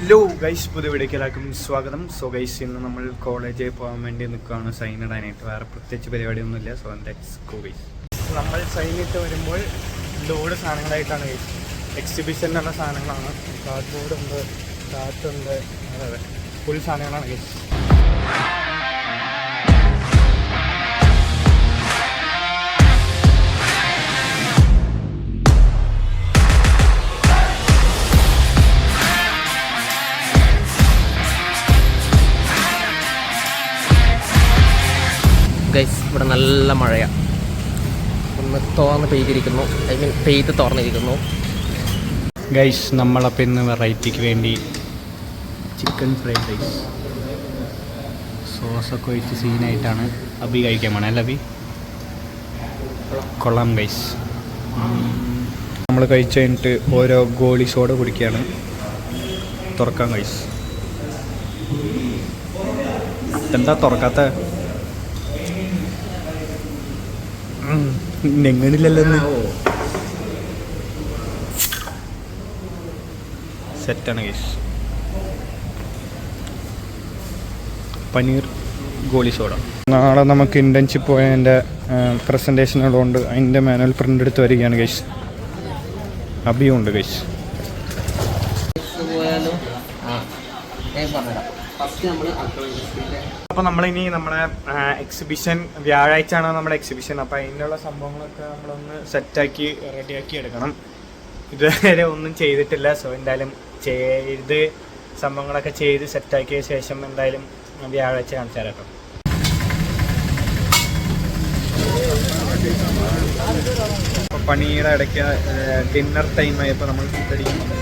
Hello guys, പുതിയ വീഡിയോക്ക് എല്ലാവർക്കും സ്വാഗതം. സോ ഗൈസ്, ഇന്ന് നമ്മൾ കോളേജിൽ പോകാൻ വേണ്ടി നിൽക്കുകയാണ് സൈൻ ഇടാനായിട്ട്. വേറെ പ്രത്യേകിച്ച് പരിപാടിയൊന്നുമില്ല. So let's go guys. നമ്മൾ സൈൻ ഇട്ട് വരുമ്പോൾ ലോഡ് സാധനങ്ങളായിട്ടാണ് ഗൈസ്. എക്സിബിഷനുള്ള സാധനങ്ങളാണ്. കാർഡ് ബോർഡ് ഉണ്ട്, ചാർട്ടുണ്ട്, അതെ ഫുൾ സാധനങ്ങളാണ് ഗൈസ്. ഗൈസ്, ഇവിടെ നല്ല മഴയാണ്. ഒന്ന് തോർന്ന് പെയ്തിരിക്കുന്നു, പെയ്ത് തുറന്നിരിക്കുന്നു. ഗൈസ്, നമ്മളപ്പോൾ ഇന്ന് വെറൈറ്റിക്ക് വേണ്ടി ചിക്കൻ ഫ്രൈഡ് റൈസ് സോസൊക്കെ ഒഴിച്ച് സീനായിട്ടാണ് അബി കഴിക്കാൻ പോണേ. അല്ല അബി, കൊള്ളാം ഗൈസ്. നമ്മൾ കഴിച്ച് കഴിഞ്ഞിട്ട് ഓരോ ഗോളി സോഡ കുടിക്കുകയാണ്. തുറക്കാം ഗൈസ്. എന്താ തുറക്കാത്ത? നെങ്ങണില്ലല്ലോ. സെറ്റാണ് ഗൈസ്. Paneer goalie soda. നാളെ നമുക്ക് ഇൻറ്റേൺഷിപ്പ് പോയതിൻ്റെ പ്രസൻറ്റേഷൻ ഉള്ളതുകൊണ്ട് അതിൻ്റെ മാനുവൽ പ്രിൻ്റ് എടുത്ത് വരികയാണ് ഗൈസ്. അബിയും ഉണ്ട് ഗൈസ്. അപ്പോൾ നമ്മളിനി നമ്മുടെ എക്സിബിഷൻ വ്യാഴാഴ്ചയാണ് നമ്മുടെ എക്സിബിഷൻ. അപ്പോൾ അതിനുള്ള സംഭവങ്ങളൊക്കെ നമ്മളൊന്ന് സെറ്റാക്കി റെഡിയാക്കി എടുക്കണം. ഇതുവരെ ഒന്നും ചെയ്തിട്ടില്ല. സോ എന്തായാലും ചെയ്ത് സംഭവങ്ങളൊക്കെ ചെയ്ത് സെറ്റാക്കിയ ശേഷം എന്തായാലും വ്യാഴാഴ്ച കാണിച്ചു തരാം കേട്ടോ. അപ്പോൾ പണിയുടെ ഇടയ്ക്ക് ഡിന്നർ ടൈം ആയപ്പോൾ നമ്മൾ ഫുഡ് അടിക്കും.